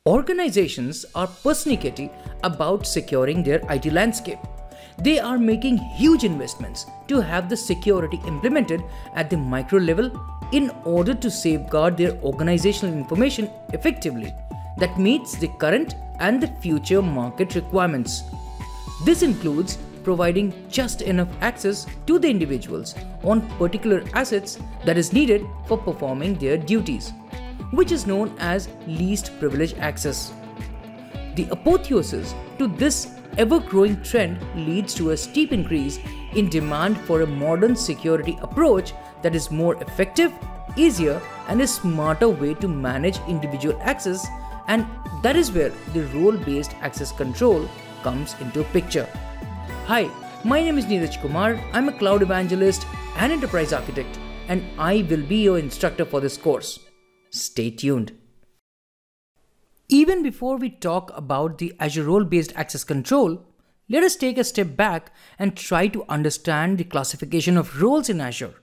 Organizations are persnickety about securing their IT landscape. They are making huge investments to have the security implemented at the micro level in order to safeguard their organizational information effectively that meets the current and the future market requirements. This includes providing just enough access to the individuals on particular assets that is needed for performing their duties, which is known as least privilege access. The apotheosis to this ever-growing trend leads to a steep increase in demand for a modern security approach that is more effective, easier, and a smarter way to manage individual access, and that is where the role-based access control comes into a picture. Hi, my name is Neeraj Kumar. I'm a cloud evangelist and enterprise architect, and I will be your instructor for this course. Stay tuned. Even before we talk about the Azure role-based access control, let us take a step back and try to understand the classification of roles in Azure.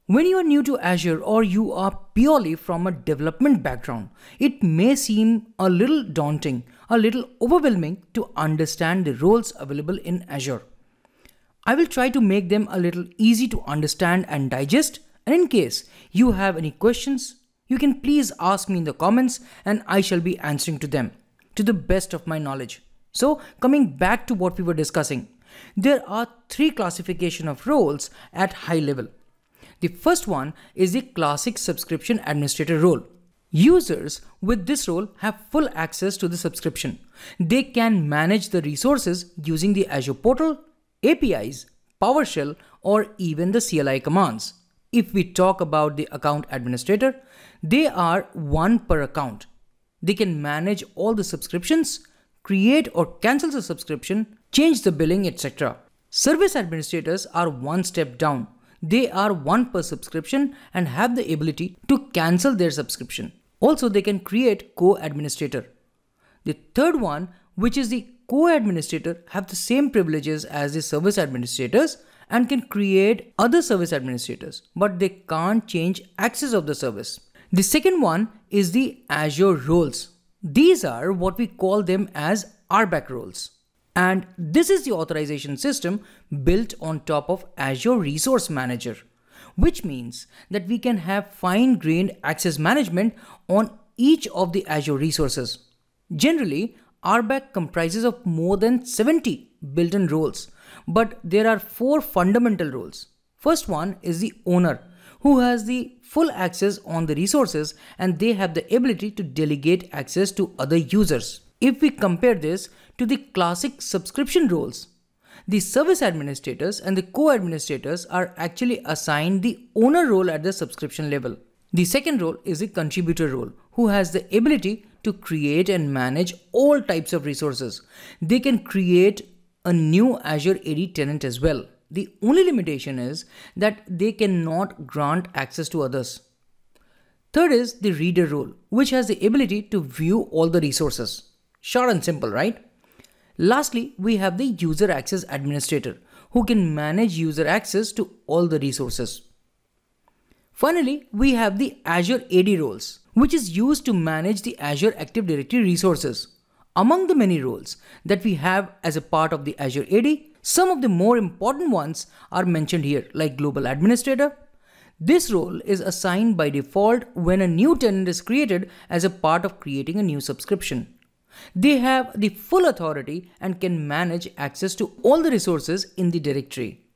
When you are new to Azure or you are purely from a development background, it may seem a little daunting, a little overwhelming to understand the roles available in Azure. I will try to make them a little easy to understand and digest, and in case you have any questions, you can please ask me in the comments and I shall be answering to them to the best of my knowledge. So coming back to what we were discussing, there are three classifications of roles at high level. The first one is the classic subscription administrator role. Users with this role have full access to the subscription. They can manage the resources using the Azure portal, APIs, PowerShell, or even the CLI commands. If we talk about the account administrator, they are one per account. They can manage all the subscriptions, create or cancel the subscription, change the billing, etc. Service administrators are one step down. They are one per subscription and have the ability to cancel their subscription. Also, they can create co-administrator. The third one, which is the co-administrator, have the same privileges as the service administrators and can create other service administrators, but they can't change access of the service. The second one is the Azure roles. These are what we call them as RBAC roles. And this is the authorization system built on top of Azure Resource Manager, which means that we can have fine-grained access management on each of the Azure resources. Generally, RBAC comprises of more than 70 built-in roles, but there are four fundamental roles. First one is the owner, who has the full access on the resources and they have the ability to delegate access to other users. If we compare this to the classic subscription roles, the service administrators and the co-administrators are actually assigned the owner role at the subscription level. The second role is the contributor role, who has the ability to create and manage all types of resources. They can create a new Azure AD tenant as well. The only limitation is that they cannot grant access to others. Third is the reader role, which has the ability to view all the resources. Short and simple, right? Lastly, we have the user access administrator, who can manage user access to all the resources. Finally, we have the Azure AD roles, which is used to manage the Azure Active Directory resources. Among the many roles that we have as a part of the Azure AD, some of the more important ones are mentioned here, like Global Administrator. This role is assigned by default when a new tenant is created as a part of creating a new subscription. They have the full authority and can manage access to all the resources in the directory.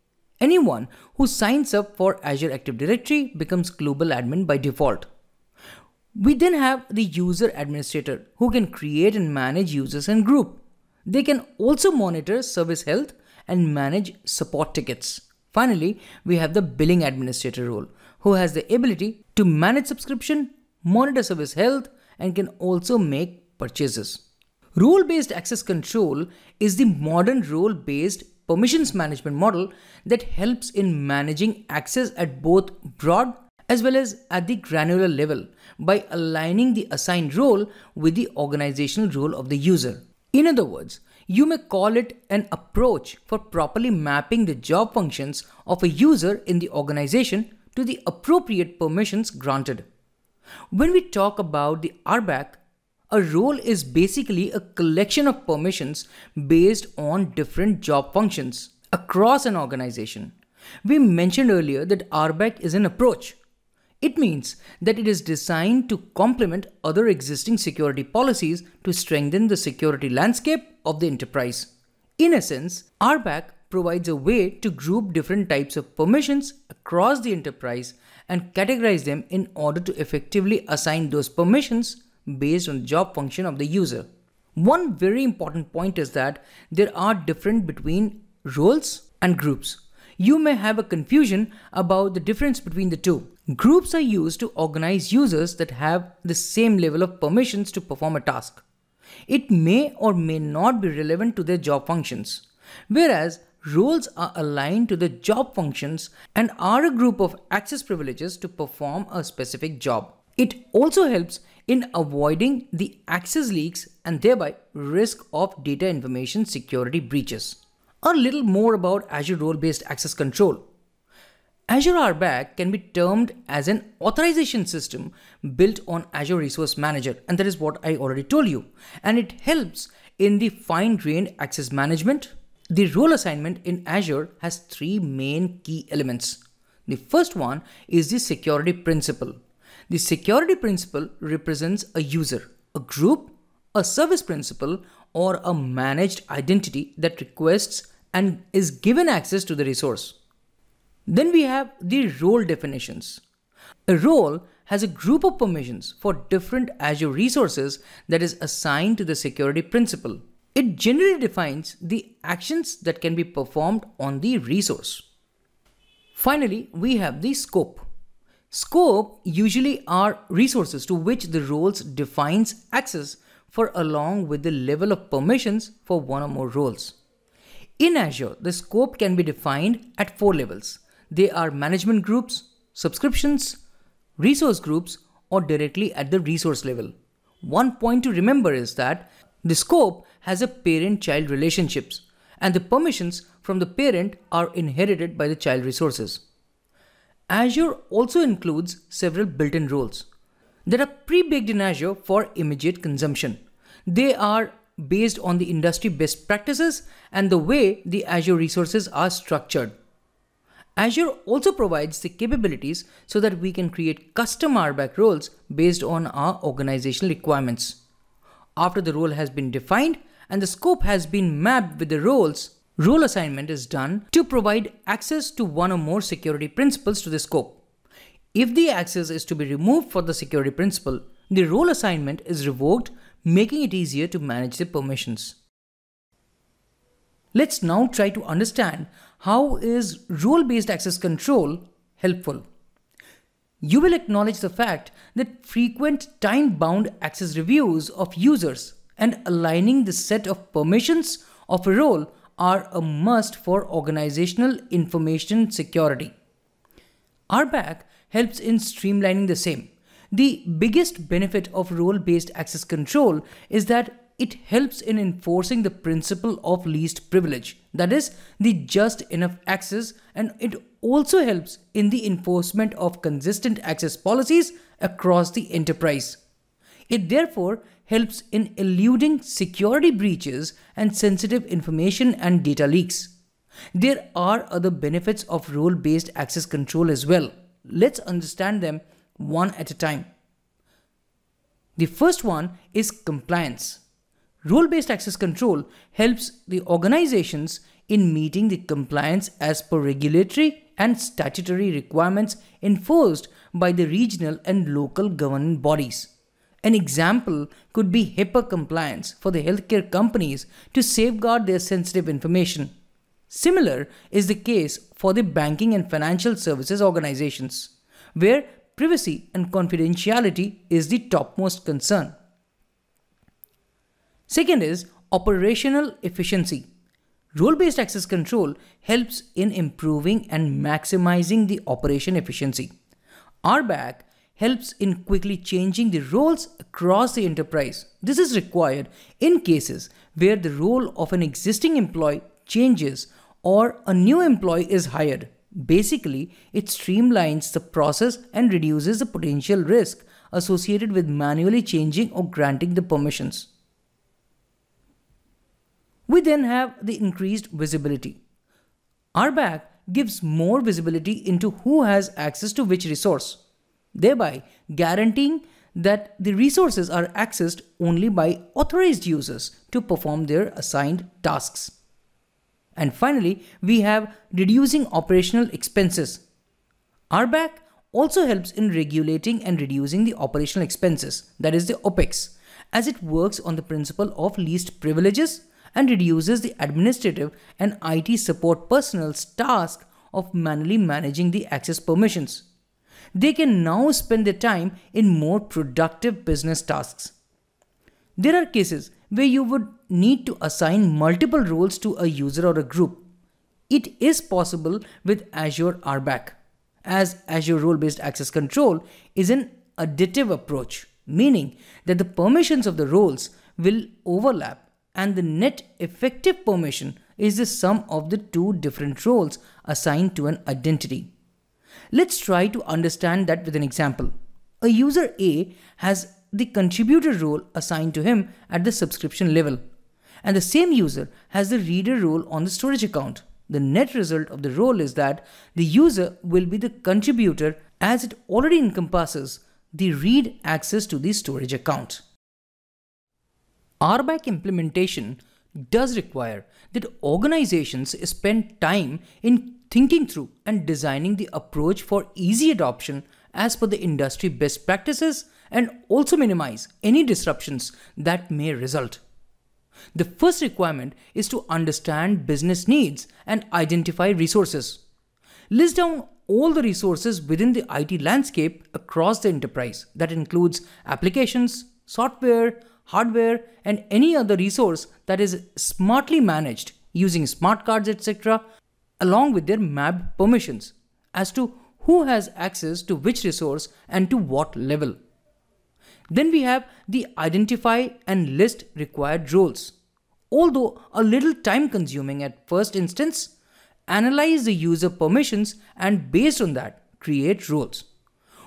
Anyone who signs up for Azure Active Directory becomes Global Admin by default. We then have the user administrator, who can create and manage users and group. They can also monitor service health and manage support tickets. Finally, we have the billing administrator role, who has the ability to manage subscription, monitor service health, and can also make purchases. Role-based access control is the modern role-based permissions management model that helps in managing access at both broad as well as at the granular level by aligning the assigned role with the organizational role of the user. In other words, you may call it an approach for properly mapping the job functions of a user in the organization to the appropriate permissions granted. When we talk about the RBAC, A role is basically a collection of permissions based on different job functions across an organization. We mentioned earlier that RBAC is an approach. It means that it is designed to complement other existing security policies to strengthen the security landscape of the enterprise. In essence, RBAC provides a way to group different types of permissions across the enterprise and categorize them in order to effectively assign those permissions based on the job function of the user. One very important point is that there are difference between roles and groups. You may have a confusion about the difference between the two. Groups are used to organize users that have the same level of permissions to perform a task. It may or may not be relevant to their job functions, whereas roles are aligned to the job functions and are a group of access privileges to perform a specific job. It also helps in avoiding the access leaks and thereby risk of data information security breaches. A little more about Azure Role-Based Access Control. Azure RBAC can be termed as an authorization system built on Azure Resource Manager, and that is what I already told you. And it helps in the fine-grained access management. The role assignment in Azure has three main key elements. The first one is the security principal. The security principal represents a user, a group, a service principal, or a managed identity that requests and is given access to the resource. Then we have the role definitions. A role has a group of permissions for different Azure resources that is assigned to the security principal. It generally defines the actions that can be performed on the resource. Finally, we have the scope. Scope usually are resources to which the roles defines access for along with the level of permissions for one or more roles. In Azure, the scope can be defined at 4 levels. They are management groups, subscriptions, resource groups, or directly at the resource level. One point to remember is that the scope has a parent-child relationships, and the permissions from the parent are inherited by the child resources. Azure also includes several built-in roles that are pre-baked in Azure for immediate consumption. They are based on the industry best practices and the way the Azure resources are structured. Azure also provides the capabilities so that we can create custom RBAC roles based on our organizational requirements. After the role has been defined and the scope has been mapped with the roles, role assignment is done to provide access to one or more security principals to the scope. If the access is to be removed for the security principal, the role assignment is revoked, making it easier to manage the permissions. Let's now try to understand how is role-based access control helpful. You will acknowledge the fact that frequent time-bound access reviews of users and aligning the set of permissions of a role are a must for organizational information security. RBAC helps in streamlining the same. The biggest benefit of role-based access control is that it helps in enforcing the principle of least privilege, that is, the just enough access, and it also helps in the enforcement of consistent access policies across the enterprise. It therefore helps in eluding security breaches and sensitive information and data leaks. There are other benefits of role-based access control as well. Let's understand them one at a time. The first one is compliance. Role-based access control helps the organizations in meeting the compliance as per regulatory and statutory requirements enforced by the regional and local governing bodies. An example could be HIPAA compliance for the healthcare companies to safeguard their sensitive information. Similar is the case for the banking and financial services organizations, where privacy and confidentiality is the topmost concern. Second is operational efficiency. Role-based access control helps in improving and maximizing the operation efficiency. RBAC helps in quickly changing the roles across the enterprise. This is required in cases where the role of an existing employee changes or a new employee is hired. Basically, it streamlines the process and reduces the potential risk associated with manually changing or granting the permissions. We then have the increased visibility. RBAC gives more visibility into who has access to which resource, thereby guaranteeing that the resources are accessed only by authorized users to perform their assigned tasks. And finally, we have reducing operational expenses. RBAC also helps in regulating and reducing the operational expenses, that is the OPEX, as it works on the principle of least privileges and reduces the administrative and IT support personnel's task of manually managing the access permissions. They can now spend their time in more productive business tasks. There are cases where you would need to assign multiple roles to a user or a group. It is possible with Azure RBAC, as Azure Role-Based Access Control is an additive approach, meaning that the permissions of the roles will overlap and the net effective permission is the sum of the two different roles assigned to an identity. Let's try to understand that with an example. A user A has the contributor role assigned to him at the subscription level, and the same user has the reader role on the storage account. The net result of the role is that the user will be the contributor as it already encompasses the read access to the storage account. RBAC implementation does require that organizations spend time in thinking through and designing the approach for easy adoption as per the industry best practices and also minimize any disruptions that may result. The first requirement is to understand business needs and identify resources. List down all the resources within the IT landscape across the enterprise. That includes applications, software, hardware, and any other resource that is smartly managed using smart cards, etc., along with their mapped permissions as to who has access to which resource and to what level. Then we have the identify and list required roles. Although a little time consuming at first instance, analyze the user permissions and based on that, create roles.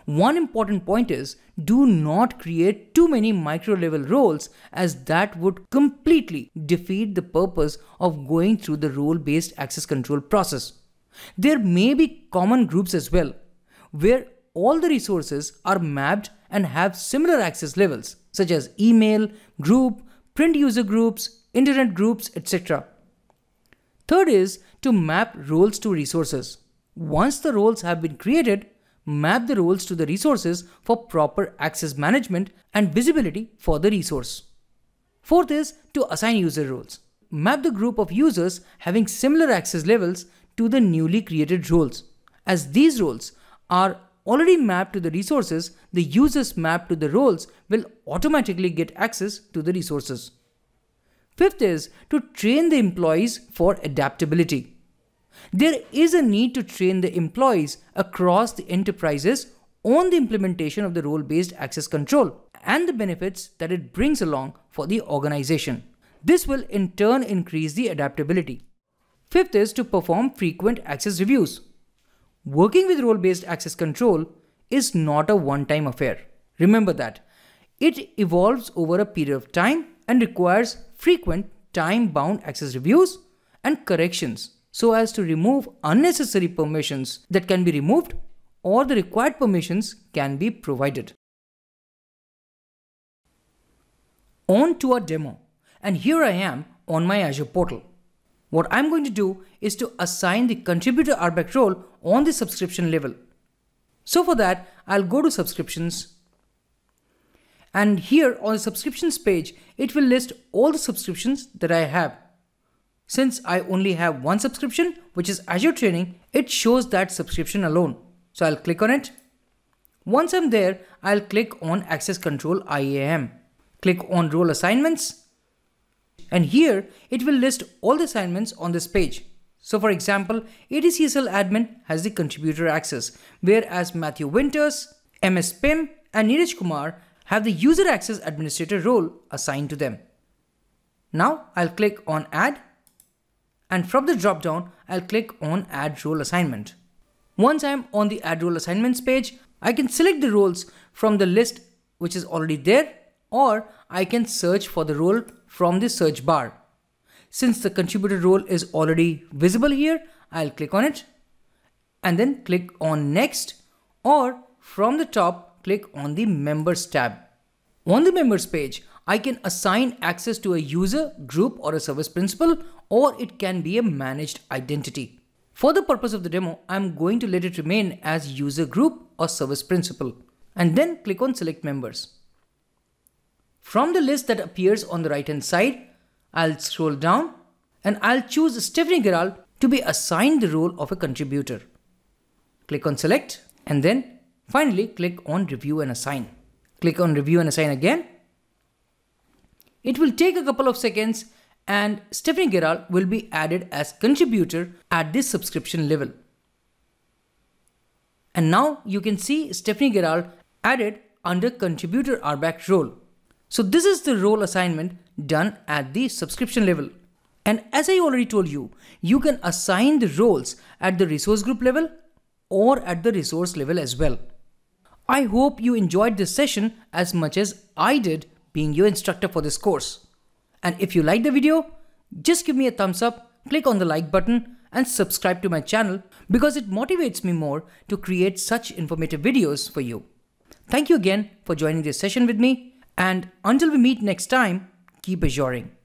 One important point is, do not create too many micro level roles, as that would completely defeat the purpose of going through the role-based access control process. There may be common groups as well, where all the resources are mapped and have similar access levels, such as email, group, print user groups, internet groups, etc. Third is to map roles to resources. Once the roles have been created, map the roles to the resources for proper access management and visibility for the resource. Fourth is to assign user roles. Map the group of users having similar access levels to the newly created roles. As these roles are already mapped to the resources, the users mapped to the roles will automatically get access to the resources. Fifth is to train the employees for adaptability. There is a need to train the employees across the enterprises on the implementation of the role-based access control and the benefits that it brings along for the organization. This will in turn increase the adaptability. Fifth is to perform frequent access reviews. Working with role-based access control is not a one-time affair. Remember that. It evolves over a period of time and requires frequent time-bound access reviews and corrections so as to remove unnecessary permissions that can be removed or the required permissions can be provided. On to our demo, and here I am on my Azure portal. What I'm going to do is to assign the contributor RBAC role on the subscription level. So for that, I'll go to subscriptions, and here on the subscriptions page, it will list all the subscriptions that I have. Since I only have one subscription, which is Azure Training, it shows that subscription alone. So I'll click on it. Once I'm there, I'll click on Access Control IAM. Click on Role Assignments. And here, it will list all the assignments on this page. So for example, ADCSL admin has the contributor access, whereas Matthew Winters, MS Pim, and Neeraj Kumar have the user access administrator role assigned to them. Now I'll click on Add. And from the drop-down, I'll click on Add Role Assignment. Once I'm on the Add Role Assignments page, I can select the roles from the list which is already there, or I can search for the role from the search bar. Since the contributor role is already visible here, I'll click on it and then click on next, or from the top, click on the members tab. On the members page, I can assign access to a user, group, or a service principal, or it can be a managed identity. For the purpose of the demo, I'm going to let it remain as user group or service principal, and then click on select members. From the list that appears on the right hand side, I'll scroll down and I'll choose Stephanie Gerald to be assigned the role of a contributor. Click on select and then finally click on review and assign. Click on review and assign again. It will take a couple of seconds and Stephanie Gerald will be added as contributor at this subscription level. And now you can see Stephanie Gerald added under contributor RBAC role. So this is the role assignment done at the subscription level. And as I already told you, you can assign the roles at the resource group level or at the resource level as well. I hope you enjoyed this session as much as I did being your instructor for this course. And if you liked the video, just give me a thumbs up, click on the like button and subscribe to my channel because it motivates me more to create such informative videos for you. Thank you again for joining this session with me, and until we meet next time, keep azuring.